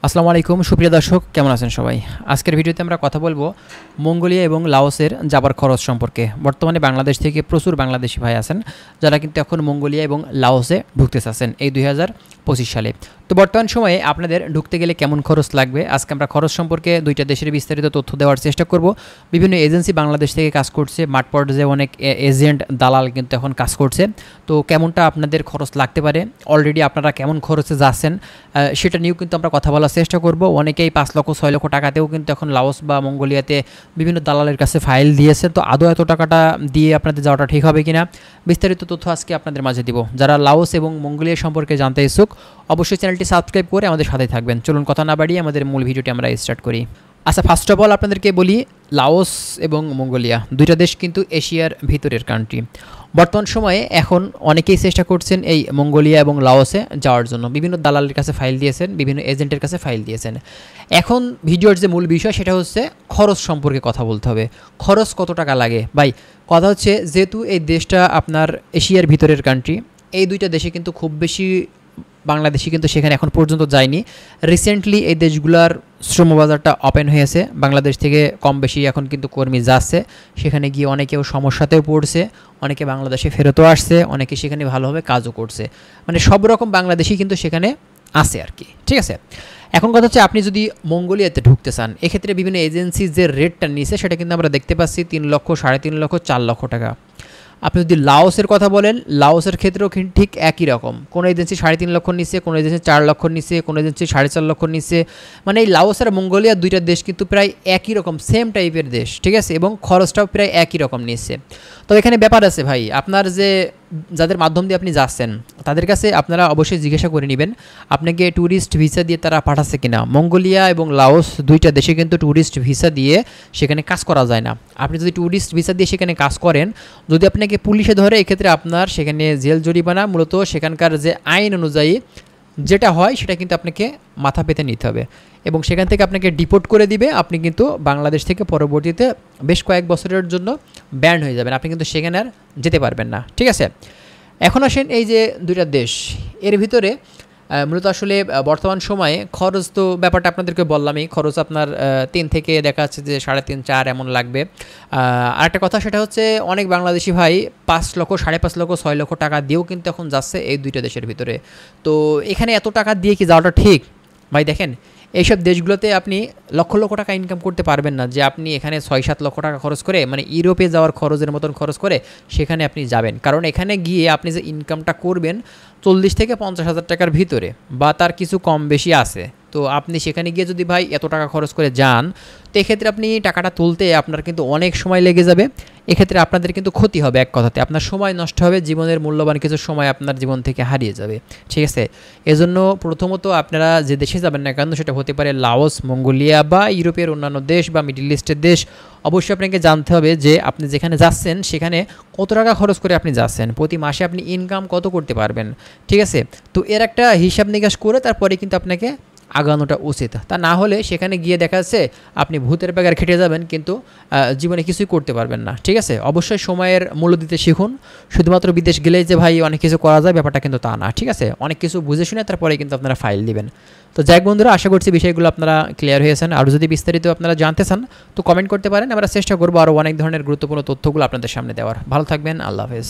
আসসালামু আলাইকুম সুপ্রিয় দর্শক, কেমন আছেন সবাই? আজকের ভিডিওতে আমরা কথা বলবো মঙ্গোলিয়া এবং লাওসের যাবার খরচ সম্পর্কে। বর্তমানে বাংলাদেশ থেকে প্রচুর বাংলাদেশি ভাই আছেন যারা কিন্তু এখন মঙ্গোলিয়া এবং লাওসে ঢুকতে চাচ্ছেন এই 2025 সালে। তো বর্তমান সময়ে আপনাদের ঢুকতে গেলে কেমন খরচ লাগবে, আজকে আমরা খরচ সম্পর্কে দুইটা দেশের বিস্তারিত তথ্য দেওয়ার চেষ্টা করব। বিভিন্ন এজেন্সি বাংলাদেশ থেকে কাজ করছে, মাঠ পর্যায়ে অনেক এজেন্ট দালাল কিন্তু এখন কাজ করছে। তো কেমনটা আপনাদের খরচ লাগতে পারে, অলরেডি আপনারা কেমন খরচে যাচ্ছেন সেটা নিয়েও কিন্তু আমরা কথা বলার চেষ্টা করব। অনেকেই 5 লক্ষ 6 লক্ষ টাকাতেও কিন্তু এখন লাওস বা মঙ্গোলিয়াতে বিভিন্ন দালালের কাছে ফাইল দিয়েছে। তো আদৌ এত টাকাটা দিয়ে আপনাদের যাওয়াটা ঠিক হবে কিনা, বিস্তারিত তথ্য আজকে আপনাদের মাঝে দিব। যারা লাওস এবং মঙ্গোলিয়া সম্পর্কে জানতে ইচ্ছুক অবশ্যই চ্যানেলটি সাবস্ক্রাইব করে আমাদের সাথে থাকবেন। চলুন কথা না বাড়িয়ে আমাদের মূল ভিডিওটি আমরা স্টার্ট করি। আচ্ছা, ফার্স্ট অফ অল আপনাদেরকে বলি, লাওস এবং মঙ্গোলিয়া দুইটা দেশ কিন্তু এশিয়ার ভিতরের কান্ট্রি। বর্তমান সময়ে এখন অনেকেই চেষ্টা করছেন এই মঙ্গোলিয়া এবং লাওসে যাওয়ার জন্য, বিভিন্ন দালালের কাছে ফাইল দিয়েছেন, বিভিন্ন এজেন্টের কাছে ফাইল দিয়েছেন। এখন ভিডিওর যে মূল বিষয় সেটা হচ্ছে খরচ সম্পর্কে কথা বলতে হবে। খরচ কত টাকা লাগে ভাই? কথা হচ্ছে, যেহেতু এই দেশটা আপনার এশিয়ার ভিতরের কান্ট্রি, এই দুইটা দেশে কিন্তু খুব বেশি বাংলাদেশি কিন্তু সেখানে এখন পর্যন্ত যায়নি। রিসেন্টলি এই দেশগুলোর শ্রমবাজারটা ওপেন হয়েছে, বাংলাদেশ থেকে কম বেশি এখন কিন্তু কর্মী যাচ্ছে সেখানে গিয়ে, অনেকেও সমস্যাতেও পড়ছে, অনেকে বাংলাদেশে ফেরতও আসছে, অনেকে সেখানে ভালোভাবে কাজও করছে। মানে সব রকম বাংলাদেশি কিন্তু সেখানে আছে আর কি, ঠিক আছে। এখন কথা হচ্ছে, আপনি যদি মঙ্গোলিয়াতে ঢুকতে চান, এক্ষেত্রে বিভিন্ন এজেন্সি যে রেটটা নিছে সেটা কিন্তু আমরা দেখতে পাচ্ছি 3 লক্ষ, 3.5 লক্ষ, 4 লক্ষ টাকা। আপনি যদি লাওসের কথা বলেন, লাওসের ক্ষেত্রেও ঠিক একই রকম। কোনো এজেন্সি 3.5 লক্ষ নিচ্ছে, কোনো এজেন্সি 4 লক্ষ নিচ্ছে, কোনো এজেন্সি 4.5 লক্ষ নিচ্ছে। মানে এই লাওস আর মঙ্গোলিয়া দুইটা দেশ কিন্তু প্রায় একই রকম, সেম টাইপের দেশ, ঠিক আছে, এবং খরচটাও প্রায় একই রকম নিচ্ছে। তো এখানে ব্যাপার আছে ভাই, আপনার যাদের মাধ্যম দিয়ে আপনি যাচ্ছেন তাদের কাছে আপনারা অবশ্যই জিজ্ঞাসা করে নেবেন আপনাকে ট্যুরিস্ট ভিসা দিয়ে তারা পাঠাচ্ছে কিনা। মঙ্গোলিয়া এবং লাওস দুইটা দেশে কিন্তু ট্যুরিস্ট ভিসা দিয়ে সেখানে কাজ করা যায় না। আপনি যদি ট্যুরিস্ট ভিসা দিয়ে সেখানে কাজ করেন, যদি আপনাকে পুলিশে ধরে, এক্ষেত্রে আপনার সেখানে জেল জরিমানা, মূলত সেখানকার যে আইন অনুযায়ী যেটা হয় সেটা কিন্তু আপনাকে মাথা পেতে নিতে হবে, এবং সেখান থেকে আপনাকে ডিপোর্ট করে দিবে। আপনি কিন্তু বাংলাদেশ থেকে পরবর্তীতে বেশ কয়েক বছরের জন্য ব্যান হয়ে যাবেন, আপনি কিন্তু সেখানে আর যেতে পারবেন না, ঠিক আছে। এখন আসেন, এই যে দুইটা দেশ, এর ভিতরে মূলত আসলে বর্তমান সময়ে খরচ, তো ব্যাপারটা আপনাদেরকে বললামই, খরচ আপনার 3 থেকে দেখা যাচ্ছে যে 3.5 4 এমন লাগবে। আরেকটা কথা সেটা হচ্ছে, অনেক বাংলাদেশি ভাই 5 লক্ষ, 5.5 লক্ষ, 6 লক্ষ টাকা দিয়েও কিন্তু এখন যাচ্ছে এই দুইটা দেশের ভিতরে। তো এখানে এত টাকা দিয়ে কি যাওয়াটা ঠিক ভাই? দেখেন, এইসব দেশগুলোতে আপনি লক্ষ লক্ষ টাকা ইনকাম করতে পারবেন না যে আপনি এখানে 6-7 লক্ষ টাকা খরচ করে, মানে ইউরোপে যাওয়ার খরচের মতন খরচ করে সেখানে আপনি যাবেন। কারণ এখানে গিয়ে আপনি যে ইনকামটা করবেন 40 থেকে 50 হাজার টাকার ভিতরে, বা তার কিছু কম বেশি আছে। তো আপনি সেখানে গিয়ে যদি ভাই এত টাকা খরচ করে যান, তো এক্ষেত্রে আপনি টাকাটা তুলতে আপনার কিন্তু অনেক সময় লেগে যাবে। এক্ষেত্রে আপনাদের কিন্তু ক্ষতি হবে, এক কথাতে আপনার সময় নষ্ট হবে, জীবনের মূল্যবান কিছু সময় আপনার জীবন থেকে হারিয়ে যাবে, ঠিক আছে। এজন্য প্রথমত আপনারা যে দেশে যাবেন না কেন, সেটা হতে পারে লাওস, মঙ্গোলিয়া বা ইউরোপের অন্যান্য দেশ বা মিডল ইস্টের দেশ, অবশ্যই আপনাকে জানতে হবে যে আপনি যেখানে যাচ্ছেন সেখানে কত টাকা খরচ করে আপনি যাচ্ছেন, প্রতি মাসে আপনি ইনকাম কত করতে পারবেন, ঠিক আছে। তো এর একটা হিসাব নিকাশ করে তারপরে কিন্তু আপনাকে আগানোটা উচিত। তা না হলে সেখানে গিয়ে দেখা যাচ্ছে আপনি ভূতের ব্যাগার খেটে যাবেন, কিন্তু জীবনে কিছুই করতে পারবেন না, ঠিক আছে। অবশ্যই সময়ের মূল্য দিতে শিখুন। শুধুমাত্র বিদেশ গেলেই যে ভাই অনেক কিছু করা যায়, ব্যাপারটা কিন্তু তা না, ঠিক আছে। অনেক কিছু বুঝে শুনে তারপরে কিন্তু আপনারা ফাইল দিবেন। তো যাই বন্ধুরা, আশা করছি বিষয়গুলো আপনারা ক্লিয়ার হয়েছেন। আর যদি বিস্তারিত আপনারা জানতে চান তো কমেন্ট করতে পারেন, আমরা চেষ্টা করবো আরও অনেক ধরনের গুরুত্বপূর্ণ তথ্যগুলো আপনাদের সামনে দেওয়ার। ভালো থাকবেন, আল্লাহ হাফেজ।